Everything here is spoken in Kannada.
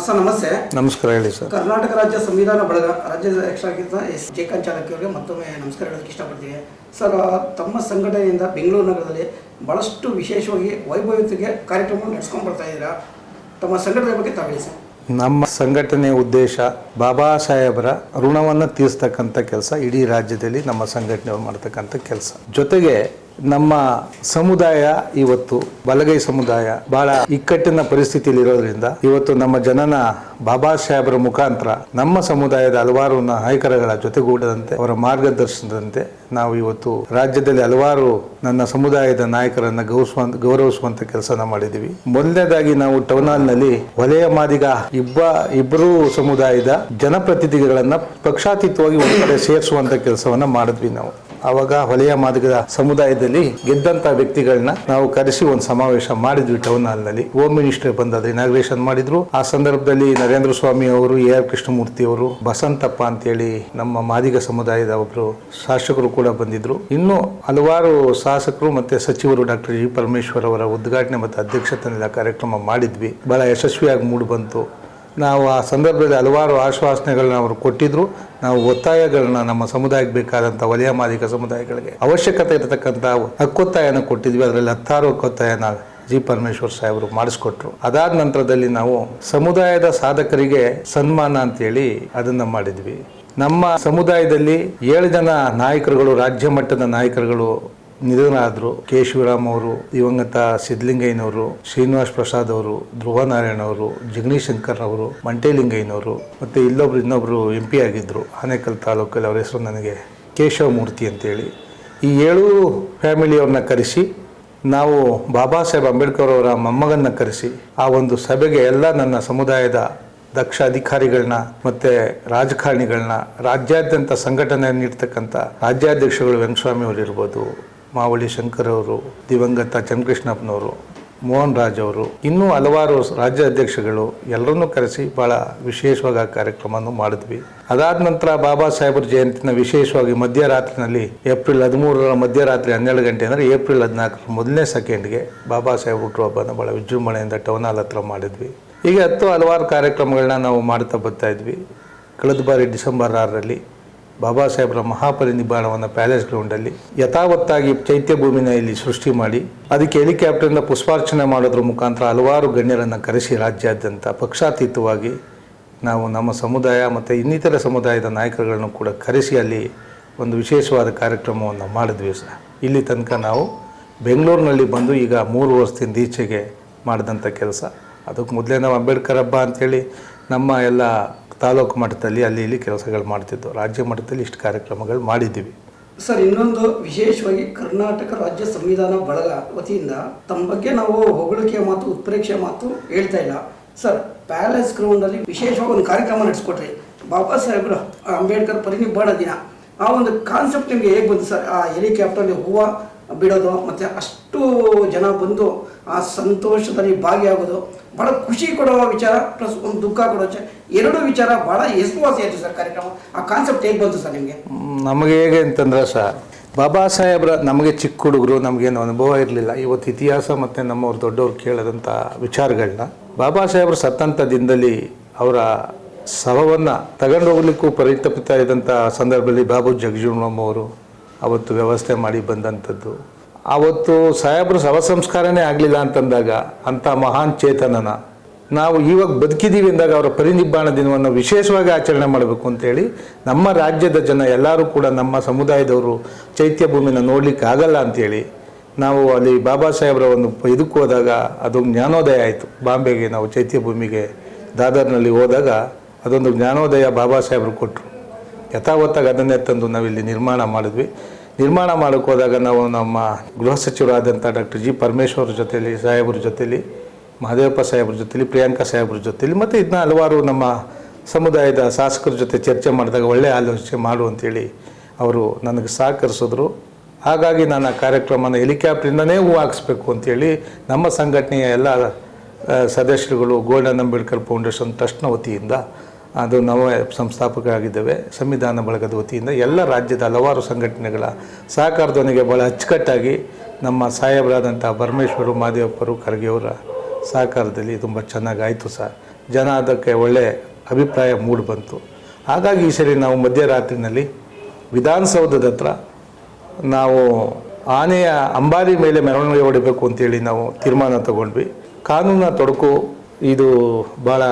ಸರ್ ನಮಸ್ತೆ. ನಮಸ್ಕಾರ, ಹೇಳಿ ಸರ್. ಕರ್ನಾಟಕ ರಾಜ್ಯ ಸಂವಿಧಾನ ಬಳಗ ರಾಜ್ಯಾಧ್ಯಕ್ಷರಾಗಿದ್ದ ಎಸ್ ಜಯಕಾಂತ್ ಚಾಲಕಿ ಅವರಿಗೆ ಮತ್ತೊಮ್ಮೆ ನಮಸ್ಕಾರ ಹೇಳೋದಕ್ಕೆ ಇಷ್ಟಪಡ್ತೀವಿ. ಸರ್, ತಮ್ಮ ಸಂಘಟನೆಯಿಂದ ಬೆಂಗಳೂರು ನಗರದಲ್ಲಿ ಭಾಳಷ್ಟು ವಿಶೇಷವಾಗಿ ವೈಭವತೆಗೆ ಕಾರ್ಯಕ್ರಮ ನಡೆಸ್ಕೊಂಡು ಬರ್ತಾ ಇದ್ದೀರಾ. ತಮ್ಮ ಸಂಘಟನೆ ಬಗ್ಗೆ ತಾವು ಹೇಳಿ ಸರ್. ನಮ್ಮ ಸಂಘಟನೆಯ ಉದ್ದೇಶ ಬಾಬಾ ಸಾಹೇಬರ ಋಣವನ್ನು ತೀರಿಸ್ತಕ್ಕಂಥ ಕೆಲಸ ಇಡೀ ರಾಜ್ಯದಲ್ಲಿ ನಮ್ಮ ಸಂಘಟನೆಯವರು ಮಾಡ್ತಕ್ಕಂಥ ಕೆಲಸ. ಜೊತೆಗೆ ನಮ್ಮ ಸಮುದಾಯ ಇವತ್ತು ಬಲಗೈ ಸಮುದಾಯ ಬಹಳ ಇಕ್ಕಟ್ಟಿನ ಪರಿಸ್ಥಿತಿಯಲ್ಲಿ ಇರೋದ್ರಿಂದ ಇವತ್ತು ನಮ್ಮ ಜನನ ಬಾಬಾ ಸಾಹೇಬರ ಮುಖಾಂತರ ನಮ್ಮ ಸಮುದಾಯದ ಹಲವಾರು ನಾಯಕರುಗಳ ಜೊತೆಗೂಡದಂತೆ ಅವರ ಮಾರ್ಗದರ್ಶನದಂತೆ ನಾವು ಇವತ್ತು ರಾಜ್ಯದಲ್ಲಿ ಹಲವಾರು ನನ್ನ ಸಮುದಾಯದ ನಾಯಕರನ್ನ ಗೌರವಿಸುವಂತ ಕೆಲಸನ ಮಾಡಿದ್ದೀವಿ. ಮೊದಲನೇದಾಗಿ ನಾವು ಟೌನ್ ಹಾಲ್ ನಲ್ಲಿ ವಲಯ ಮಾದಿಗ ಇಬ್ಬರು ಸಮುದಾಯದ ಜನಪ್ರತಿನಿಧಿಗಳನ್ನ ಪಕ್ಷಾತೀತವಾಗಿ ಒಂದು ಕಡೆ ಸೇರಿಸುವಂತ ಕೆಲಸವನ್ನ ಮಾಡಿದ್ವಿ. ನಾವು ಆವಾಗ ವಲಯ ಮಾದಿಗದ ಸಮುದಾಯದಲ್ಲಿ ಗೆದ್ದಂತ ವ್ಯಕ್ತಿಗಳನ್ನ ನಾವು ಕರೆಸಿ ಒಂದು ಸಮಾವೇಶ ಮಾಡಿದ್ವಿ ಟೌನ್ ಹಾಲ್ ನಲ್ಲಿ. ಹೋಮ್ ಮಿನಿಸ್ಟರ್ ಬಂದದ್ದು ಇನಾಗ್ರೇಷನ್ ಮಾಡಿದ್ರು. ಆ ಸಂದರ್ಭದಲ್ಲಿ ನರೇಂದ್ರ ಸ್ವಾಮಿ ಅವರು, AR ಕೃಷ್ಣಮೂರ್ತಿ ಅವರು, ಬಸಂತಪ್ಪ ಅಂತೇಳಿ ನಮ್ಮ ಮಾದಿಗ ಸಮುದಾಯದ ಒಬ್ರು ಶಾಸಕರು ಕೂಡ ಬಂದಿದ್ರು. ಇನ್ನು ಹಲವಾರು ಶಾಸಕರು ಮತ್ತೆ ಸಚಿವರು ಡಾಕ್ಟರ್ G. ಪರಮೇಶ್ವರ್ ಅವರ ಉದ್ಘಾಟನೆ ಮತ್ತು ಅಧ್ಯಕ್ಷತೆಯ ಕಾರ್ಯಕ್ರಮ ಮಾಡಿದ್ವಿ. ಬಹಳ ಯಶಸ್ವಿಯಾಗಿ ಮೂಡಿ ಬಂತು. ನಾವು ಆ ಸಂದರ್ಭದಲ್ಲಿ ಹಲವಾರು ಆಶ್ವಾಸನೆಗಳನ್ನ ಅವರು ಕೊಟ್ಟಿದ್ರು. ನಾವು ಒತ್ತಾಯಗಳನ್ನ ನಮ್ಮ ಸಮುದಾಯಕ್ಕೆ ಬೇಕಾದಂಥ ವಲಯ ಮಾದಿಗ ಸಮುದಾಯಗಳಿಗೆ ಅವಶ್ಯಕತೆ ಇರತಕ್ಕಂಥ ಹಕ್ಕೊತ್ತಾಯನ ಕೊಟ್ಟಿದ್ವಿ. ಅದರಲ್ಲಿ 16 ಹಕ್ಕೊತ್ತಾಯನ G. ಪರಮೇಶ್ವರ್ ಸಾಹೇಬರು ಮಾಡಿಸ್ಕೊಟ್ರು. ಅದಾದ ನಂತರದಲ್ಲಿ ನಾವು ಸಮುದಾಯದ ಸಾಧಕರಿಗೆ ಸನ್ಮಾನ ಅಂತೇಳಿ ಅದನ್ನ ಮಾಡಿದ್ವಿ. ನಮ್ಮ ಸಮುದಾಯದಲ್ಲಿ 7 ಜನ ನಾಯಕರುಗಳು, ರಾಜ್ಯ ಮಟ್ಟದ ನಾಯಕರುಗಳು ನಿಧನರಾದರು. ಕೆ. ಶಿವರಾಮ್ ಅವರು, ದಿವಂಗತ ಸಿದ್ಧಲಿಂಗಯ್ಯನವರು, ಶ್ರೀನಿವಾಸ್ ಪ್ರಸಾದ್ ಅವರು, ಧ್ರುವ ನಾರಾಯಣ ಅವರು, ಜಗಣೀಶ್ ಶಂಕರ್ ಅವರು, ಮಂಟೇಲಿಂಗಯ್ಯನವರು, ಮತ್ತೆ ಇನ್ನೊಬ್ರು MP ಆಗಿದ್ರು ಆನೇಕಲ್ ತಾಲೂಕಲ್ಲಿ. ಅವರ ಹೆಸರು ನನಗೆ ಕೇಶವ ಮೂರ್ತಿ ಅಂತೇಳಿ. ಈ 7 ಫ್ಯಾಮಿಲಿಯವ್ರನ್ನ ಕರೆಸಿ ನಾವು ಬಾಬಾ ಸಾಹೇಬ್ ಅಂಬೇಡ್ಕರ್ ಅವರ ಮೊಮ್ಮಗನ್ನ ಕರೆಸಿ ಆ ಒಂದು ಸಭೆಗೆ ಎಲ್ಲ ನನ್ನ ಸಮುದಾಯದ ದಕ್ಷ ಅಧಿಕಾರಿಗಳನ್ನ ಮತ್ತೆ ರಾಜಕಾರಣಿಗಳನ್ನ, ರಾಜ್ಯಾದ್ಯಂತ ಸಂಘಟನೆ ನೀಡ್ತಕ್ಕಂಥ ರಾಜ್ಯಾಧ್ಯಕ್ಷಗಳು ವೆಂಕಟಸ್ವಾಮಿ ಅವರು ಇರ್ಬೋದು, ಮಾವಳಿ ಶಂಕರ್ ಅವರು, ದಿವಂಗತ ಚನ್ನಕೃಷ್ಣಪ್ಪನವರು, ಮೋಹನ್ ರಾಜ್ ಅವರು, ಇನ್ನೂ ಹಲವಾರು ರಾಜ್ಯ ಅಧ್ಯಕ್ಷಗಳು ಎಲ್ಲರನ್ನೂ ಕರೆಸಿ ಬಹಳ ವಿಶೇಷವಾಗಿ ಆ ಕಾರ್ಯಕ್ರಮವನ್ನು ಮಾಡಿದ್ವಿ. ಅದಾದ ನಂತರ ಬಾಬಾ ಸಾಹೇಬರ ಜಯಂತಿನ ವಿಶೇಷವಾಗಿ ಮಧ್ಯರಾತ್ರಿನಲ್ಲಿ ಏಪ್ರಿಲ್ 13 ಮಧ್ಯರಾತ್ರಿ 12 ಗಂಟೆ ಅಂದರೆ ಏಪ್ರಿಲ್ 14 ಮೊದಲನೇ ಸೆಕೆಂಡ್ಗೆ ಬಾಬಾ ಸಾಹೇಬ್ ಹುಟ್ಟುಹಬ್ಬನ ಬಹಳ ವಿಜೃಂಭಣೆಯಿಂದ ಟೌನ್ ಹಾಲ್ ಹತ್ರ ಮಾಡಿದ್ವಿ. ಹೀಗೆ ಹಲವಾರು ಕಾರ್ಯಕ್ರಮಗಳನ್ನ ನಾವು ಮಾಡ್ತಾ ಬರ್ತಾ ಇದ್ವಿ. ಕಳೆದ ಬಾರಿ ಡಿಸೆಂಬರ್ 6ರಲ್ಲಿ ಬಾಬಾ ಸಾಹೇಬರ ಮಹಾಪರಿನಿಬ್ಬಾಣವನ್ನು ಪ್ಯಾಲೇಸ್ ಗ್ರೌಂಡಲ್ಲಿ ಯಥಾವತ್ತಾಗಿ ಚೈತ್ಯ ಭೂಮಿನ ಇಲ್ಲಿ ಸೃಷ್ಟಿ ಮಾಡಿ ಅದಕ್ಕೆ ಹೆಲಿಕಾಪ್ಟರ್ನ ಪುಷ್ಪಾರ್ಚನೆ ಮಾಡೋದ್ರ ಮುಖಾಂತರ ಹಲವಾರು ಗಣ್ಯರನ್ನು ಕರೆಸಿ ರಾಜ್ಯಾದ್ಯಂತ ಪಕ್ಷಾತೀತವಾಗಿ ನಾವು ನಮ್ಮ ಸಮುದಾಯ ಮತ್ತು ಇನ್ನಿತರ ಸಮುದಾಯದ ನಾಯಕರುಗಳನ್ನು ಕೂಡ ಕರೆಸಿ ಅಲ್ಲಿ ಒಂದು ವಿಶೇಷವಾದ ಕಾರ್ಯಕ್ರಮವನ್ನು ಮಾಡಿದ್ವಿ ಸರ್. ಇಲ್ಲಿ ತನಕ ನಾವು ಬೆಂಗಳೂರಿನಲ್ಲಿ ಬಂದು ಈಗ 3 ವರ್ಷದಿಂದ ಈಚೆಗೆ ಮಾಡಿದಂಥ ಕೆಲಸ. ಅದಕ್ಕೆ ಮೊದಲೇ ನಾವು ಅಂಬೇಡ್ಕರ್ ಹಬ್ಬ ಅಂಥೇಳಿ ನಮ್ಮ ಎಲ್ಲ ತಾಲೂಕು ಮಟ್ಟದಲ್ಲಿ ಅಲ್ಲಿ ಇಲ್ಲಿ ಕೆಲಸಗಳು ಮಾಡ್ತಿದ್ದು. ರಾಜ್ಯ ಮಟ್ಟದಲ್ಲಿ ಇಷ್ಟು ಕಾರ್ಯಕ್ರಮಗಳು ಮಾಡಿದ್ದೀವಿ ಸರ್. ಇನ್ನೊಂದು ವಿಶೇಷವಾಗಿ ಕರ್ನಾಟಕ ರಾಜ್ಯ ಸಂವಿಧಾನ ಬಳಗ ವತಿಯಿಂದ ತಮ್ಮ ಬಗ್ಗೆ ನಾವು ಹೊಗಳಿಕೆಯ ಮಾತು, ಉತ್ಪ್ರೇಕ್ಷೆಯ ಮಾತು ಹೇಳ್ತಾ ಇಲ್ಲ ಸರ್. ಪ್ಯಾಲೇಸ್ ಗ್ರೌಂಡಲ್ಲಿ ವಿಶೇಷವಾಗಿ ಒಂದು ಕಾರ್ಯಕ್ರಮ ನಡೆಸ್ಕೊಟ್ರಿ. ಬಾಬಾ ಸಾಹೇಬ್ರ ಅಂಬೇಡ್ಕರ್ ಪರಿನಿಬ್ಬಾಣ ದಿನ. ಆ ಒಂದು ಕಾನ್ಸೆಪ್ಟ್ ನಿಮಗೆ ಹೇಗೆ ಬಂತು ಸರ್? ಆ ಹೆಲಿಕಾಪ್ಟರ್ಲಿ ಹೂವು ಬಿಡೋದು ಮತ್ತು ಅಷ್ಟು ಜನ ಬಂದು ಆ ಸಂತೋಷದಲ್ಲಿ ಭಾಗಿಯಾಗೋದು ಭಾಳ ಖುಷಿ ಕೊಡುವ ವಿಚಾರ ಪ್ಲಸ್ ಒಂದು ದುಃಖ ಕೊಡೋ ವಿಚಾರ, 2 ವಿಚಾರ ಭಾಳ ಯಶಸ್ವಾಸಿ ಆಯಿತು ಸರ್ ಕಾರ್ಯಕ್ರಮ. ಆ ಕಾನ್ಸೆಪ್ಟ್ ಹೇಗೆ ಬಂತು ಸರ್ ನಿಮಗೆ? ನಮಗೆ ಹೇಗೆ ಅಂತಂದ್ರೆ ಸರ್, ಬಾಬಾ ಸಾಹೇಬ್ರ ನಮಗೆ ಚಿಕ್ಕ ಹುಡುಗರು, ನಮಗೇನು ಅನುಭವ ಇರಲಿಲ್ಲ. ಇವತ್ತು ಇತಿಹಾಸ ಮತ್ತು ನಮ್ಮವ್ರು ದೊಡ್ಡವ್ರು ಕೇಳದಂಥ ವಿಚಾರಗಳನ್ನ ಬಾಬಾ ಸಾಹೇಬ್ರ ಸತ್ತಂಥ ದಿನದಲ್ಲಿ ಅವರ ಶವವನ್ನು ತಗೊಂಡು ಹೋಗ್ಲಿಕ್ಕೂ ಪರಿತಪಿಸ್ತಾ ಇದ್ದಂಥ ಸಂದರ್ಭದಲ್ಲಿ ಬಾಬು ಜಗಜೀವನರಾಮ್ ಅವರು ಅವತ್ತು ವ್ಯವಸ್ಥೆ ಮಾಡಿ ಬಂದಂಥದ್ದು. ಆವತ್ತು ಸಾಹೇಬ್ರು ಶವ ಸಂಸ್ಕಾರನೇ ಆಗಲಿಲ್ಲ ಅಂತಂದಾಗ ಅಂಥ ಮಹಾನ್ ಚೇತನನ ನಾವು ಇವಾಗ ಬದುಕಿದ್ದೀವಿ ಅಂದಾಗ ಅವರ ಪರಿನಿಬ್ಬಾಣ ದಿನವನ್ನು ವಿಶೇಷವಾಗಿ ಆಚರಣೆ ಮಾಡಬೇಕು ಅಂತೇಳಿ ನಮ್ಮ ರಾಜ್ಯದ ಜನ ಎಲ್ಲರೂ ಕೂಡ ನಮ್ಮ ಸಮುದಾಯದವರು ಚೈತ್ಯ ಭೂಮಿನ ನೋಡ್ಲಿಕ್ಕೆ ಆಗಲ್ಲ ಅಂಥೇಳಿ ನಾವು ಅಲ್ಲಿ ಬಾಬಾ ಸಾಹೇಬ್ರ ಒಂದು ಇದಕ್ಕೆ ಹೋದಾಗ ಅದೊಂದು ಜ್ಞಾನೋದಯ ಆಯಿತು. ಬಾಂಬೆಗೆ ನಾವು ಚೈತ್ಯ ಭೂಮಿಗೆ ದಾದರ್ನಲ್ಲಿ ಹೋದಾಗ ಅದೊಂದು ಜ್ಞಾನೋದಯ ಬಾಬಾ ಸಾಹೇಬರು ಕೊಟ್ಟರು. ಯಥಾವತ್ತಾಗಿ ಅದನ್ನೇ ತಂದು ನಾವಿಲ್ಲಿ ನಿರ್ಮಾಣ ಮಾಡಿದ್ವಿ. ನಿರ್ಮಾಣ ಮಾಡೋಕ್ಕೆ ಹೋದಾಗ ನಾವು ನಮ್ಮ ಗೃಹ ಸಚಿವರಾದಂಥ ಡಾಕ್ಟರ್ G. ಪರಮೇಶ್ವರ್ ಜೊತೆಲಿ, ಸಾಹೇಬ್ರ ಜೊತೆಲಿ, ಮಹದೇವಪ್ಪ ಸಾಹೇಬ್ರ ಜೊತೆಲಿ, ಪ್ರಿಯಾಂಕಾ ಸಾಹೇಬ್ರ ಜೊತೆಲಿ ಮತ್ತು ಇದನ್ನ ಹಲವಾರು ನಮ್ಮ ಸಮುದಾಯದ ಶಾಸಕರ ಜೊತೆ ಚರ್ಚೆ ಮಾಡಿದಾಗ ಒಳ್ಳೆಯ ಆಲೋಚನೆ ಮಾಡು ಅಂತೇಳಿ ಅವರು ನನಗೆ ಸಹಕರಿಸಿದ್ರು. ಹಾಗಾಗಿ ನಾನು ಆ ಕಾರ್ಯಕ್ರಮನ ಹೆಲಿಕಾಪ್ಟರಿಂದನೇ ಹೂ ಹಾಕಿಸ್ಬೇಕು ಅಂತೇಳಿ ನಮ್ಮ ಸಂಘಟನೆಯ ಎಲ್ಲ ಸದಸ್ಯರುಗಳು ಗೋಲ್ಡನ್ ಅಂಬೇಡ್ಕರ್ ಫೌಂಡೇಶನ್ ಟ್ರಸ್ಟ್ನ ವತಿಯಿಂದ, ಅದು ನಾವು ಸಂಸ್ಥಾಪಕರಾಗಿದ್ದೇವೆ, ಸಂವಿಧಾನ ಬಳಗದ ವತಿಯಿಂದ ಎಲ್ಲ ರಾಜ್ಯದ ಹಲವಾರು ಸಂಘಟನೆಗಳ ಸಹಕಾರದೊಂದಿಗೆ ಭಾಳ ಅಚ್ಚುಕಟ್ಟಾಗಿ ನಮ್ಮ ಸಾಹೇಬರಾದಂಥ ಪರಮೇಶ್ವರು, ಮಾದೇವಪ್ಪರು, ಖರ್ಗೆಯವರ ಸಹಕಾರದಲ್ಲಿ ತುಂಬ ಚೆನ್ನಾಗಾಯಿತು ಸರ್. ಜನ ಅದಕ್ಕೆ ಒಳ್ಳೆ ಅಭಿಪ್ರಾಯ ಮೂಡಿ ಬಂತು. ಹಾಗಾಗಿ ಈ ಸರಿ ನಾವು ಮಧ್ಯರಾತ್ರಿನಲ್ಲಿ ವಿಧಾನಸೌಧದ ಹತ್ರ ನಾವು ಆನೆಯ ಅಂಬಾರಿ ಮೇಲೆ ಮೆರವಣಿಗೆ ಹೊಡಿಬೇಕು ಅಂತೇಳಿ ನಾವು ತೀರ್ಮಾನ ತಗೊಂಡ್ವಿ. ಕಾನೂನಿನ ತೊಡಕು ಇದು ಭಾಳ